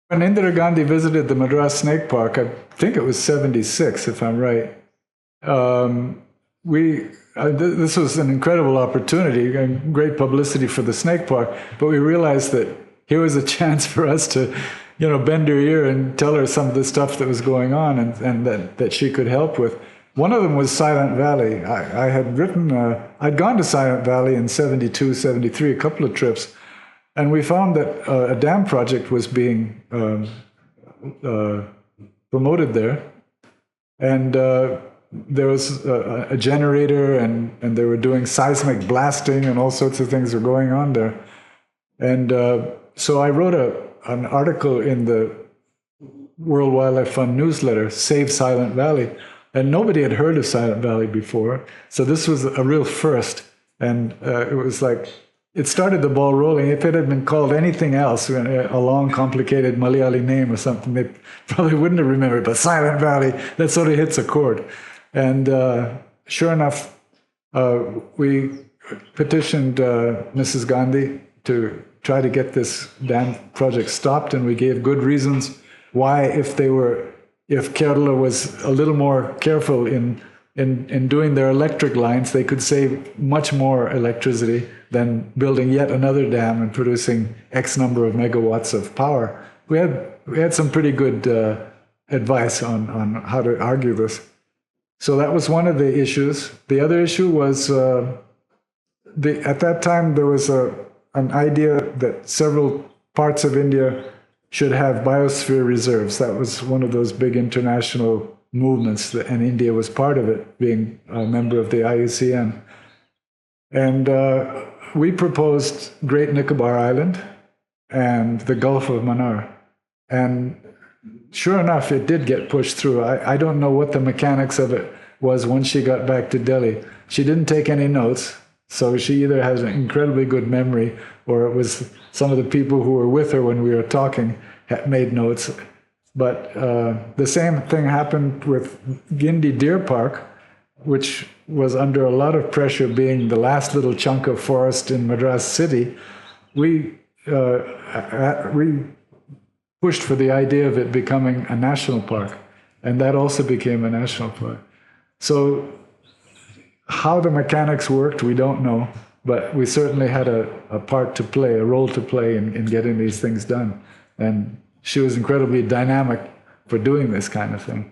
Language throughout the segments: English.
When Indira Gandhi visited the Madras Snake Park, I think it was 76, if I'm right, this was an incredible opportunity and great publicity for the snake park, but we realized that here was a chance for us to, bend her ear and tell her some of the stuff that was going on and that she could help with. One of them was Silent Valley. I had written, I'd gone to Silent Valley in 72, 73, a couple of trips, and we found that a dam project was being promoted there. And there was a generator, and they were doing seismic blasting, and all sorts of things were going on there. And so I wrote an article in the World Wildlife Fund newsletter, Save Silent Valley. And nobody had heard of Silent Valley before. So this was a real first. And it was like, it started the ball rolling. If it had been called anything else, a long, complicated Malayali name or something, they probably wouldn't have remembered. But Silent Valley, that sort of hits a chord. And sure enough, we petitioned Mrs. Gandhi to try to get this dam project stopped, and we gave good reasons why, if Kerala was a little more careful in doing their electric lines, they could save much more electricity than building yet another dam and producing X number of megawatts of power. We had some pretty good advice on how to argue this. So that was one of the issues. The other issue was at that time there was an idea that several parts of India should have biosphere reserves. That was one of those big international movements, and India was part of it, being a member of the IUCN. And we proposed Great Nicobar Island and the Gulf of Mannar. And sure enough, it did get pushed through. I don't know what the mechanics of it was when she got back to Delhi. She didn't take any notes, so she either has an incredibly good memory, or it was some of the people who were with her when we were talking had made notes. But the same thing happened with Gindi Deer Park, which was under a lot of pressure, being the last little chunk of forest in Madras city. We pushed for the idea of it becoming a national park, and that also became a national park. So how the mechanics worked, we don't know, but we certainly had a part to play, a role to play in getting these things done. And she was incredibly dynamic for doing this kind of thing.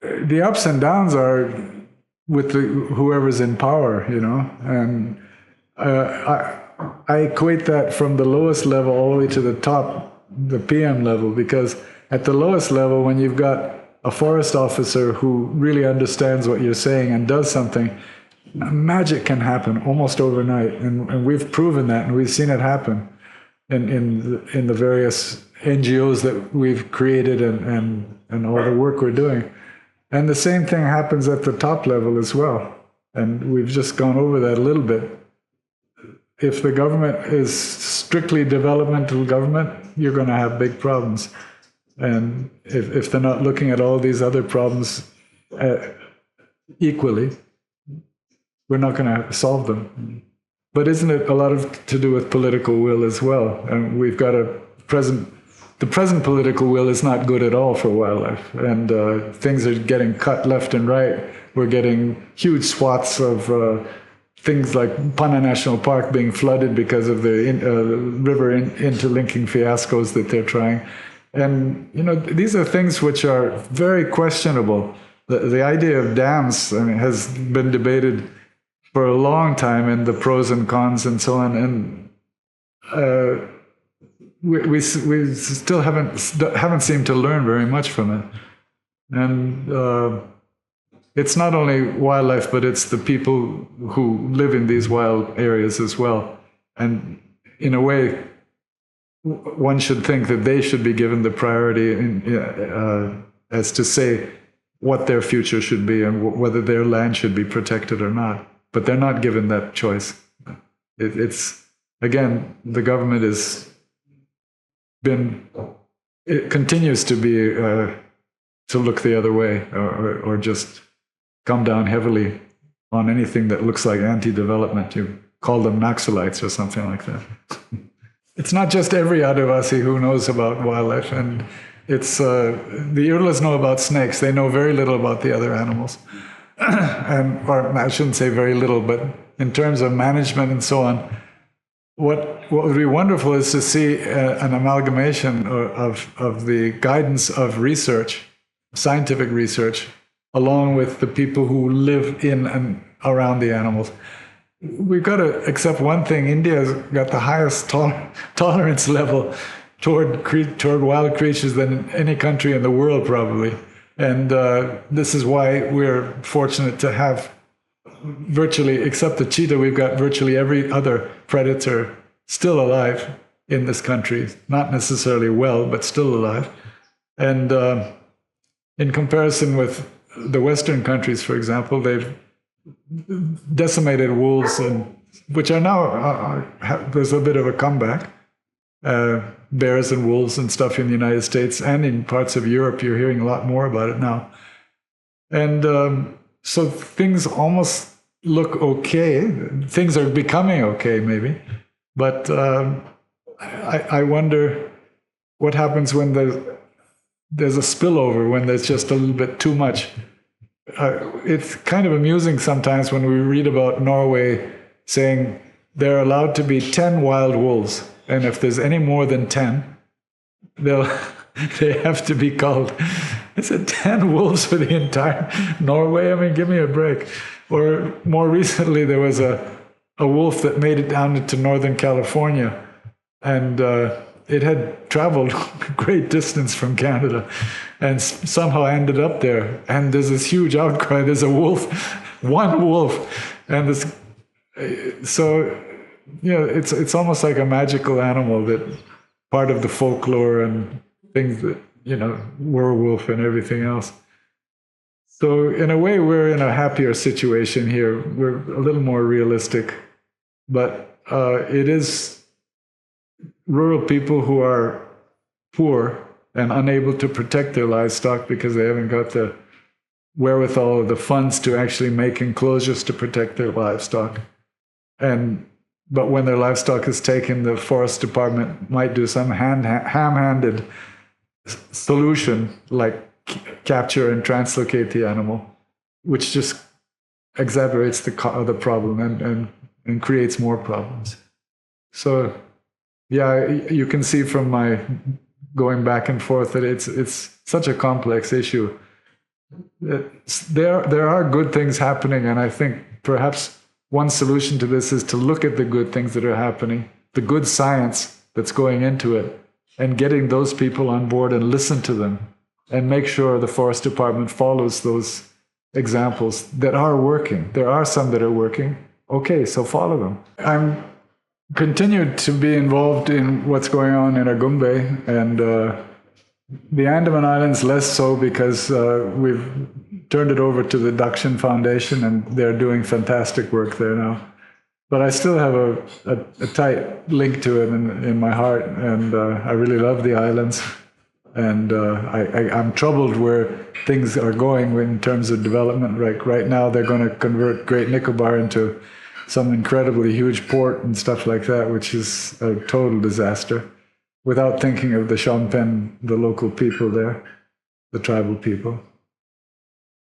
The ups and downs are with whoever's in power, and I equate that from the lowest level all the way to the top, the PM level, because at the lowest level, when you've got a forest officer who really understands what you're saying and does something, magic can happen almost overnight, and we've proven that, and we've seen it happen in the various NGOs that we've created and all the work we're doing. And the same thing happens at the top level as well. And we've just gone over that a little bit. If the government is strictly developmental government, you're going to have big problems. And if they're not looking at all these other problems equally, we're not going to solve them. But isn't it a lot to do with political will as well? And we've got the present political will is not good at all for wildlife, and things are getting cut left and right. We're getting huge swaths of things like Panna National Park being flooded because of the river interlinking fiascos that they're trying. And, these are things which are very questionable. The idea of dams, has been debated for a long time, and the pros and cons and so on. And we still haven't seemed to learn very much from it. And it's not only wildlife, but it's the people who live in these wild areas as well. And in a way, one should think that they should be given the priority as to say what their future should be and whether their land should be protected or not. But they're not given that choice. It's again, the government it continues to be to look the other way, or just come down heavily on anything that looks like anti-development. You call them Naxalites or something like that. it's not just every Adivasi who knows about wildlife, and it's the Urlas know about snakes. They know very little about the other animals, or I shouldn't say very little, but in terms of management and so on, what would be wonderful is to see an amalgamation of the guidance of research, scientific research, along with the people who live in and around the animals. We've got to accept one thing: India's got the highest tolerance level toward wild creatures than any country in the world, probably. And this is why we're fortunate to have virtually, except the cheetah, we've got virtually every other predator still alive in this country. Not necessarily well, but still alive. And in comparison with the Western countries, for example, they've decimated wolves, which are now, there's a bit of a comeback. Bears and wolves and stuff in the United States and in parts of Europe, you're hearing a lot more about it now. And so things almost look okay. Things are becoming okay, maybe. But I wonder what happens when there's a spillover, when there's just a little bit too much. It's kind of amusing sometimes when we read about Norway saying they're allowed to be 10 wild wolves. And if there's any more than 10, they have to be culled. I said 10 wolves for the entire Norway? I mean, give me a break. Or more recently, there was a wolf that made it down into Northern California, and it had traveled a great distance from Canada and somehow ended up there. And there's this huge outcry. There's a wolf, one wolf. And this, so, it's almost like a magical animal, that part of the folklore and things that, werewolf and everything else. So in a way, we're in a happier situation here. We're a little more realistic, but it is rural people who are poor and unable to protect their livestock because they haven't got the wherewithal or the funds to actually make enclosures to protect their livestock. But when their livestock is taken, the forest department might do some ham-handed solution, like capture and translocate the animal, which just exacerbates the problem and creates more problems. So, yeah, you can see from my going back and forth that it's such a complex issue. There are good things happening, and I think perhaps one solution to this is to look at the good things that are happening, the good science that's going into it, and getting those people on board and listen to them and make sure the forest department follows those examples that are working. There are some that are working. Okay, so follow them. I'm continued to be involved in what's going on in Agumbe, and the Andaman Islands less so, because we've turned it over to the Dakshin Foundation, and they're doing fantastic work there now. But I still have a tight link to it in my heart, and I really love the islands. And I'm troubled where things are going in terms of development. Right now, they're going to convert Great Nicobar into some incredibly huge port and stuff like that, which is a total disaster, without thinking of the Shompen, the local people there, the tribal people.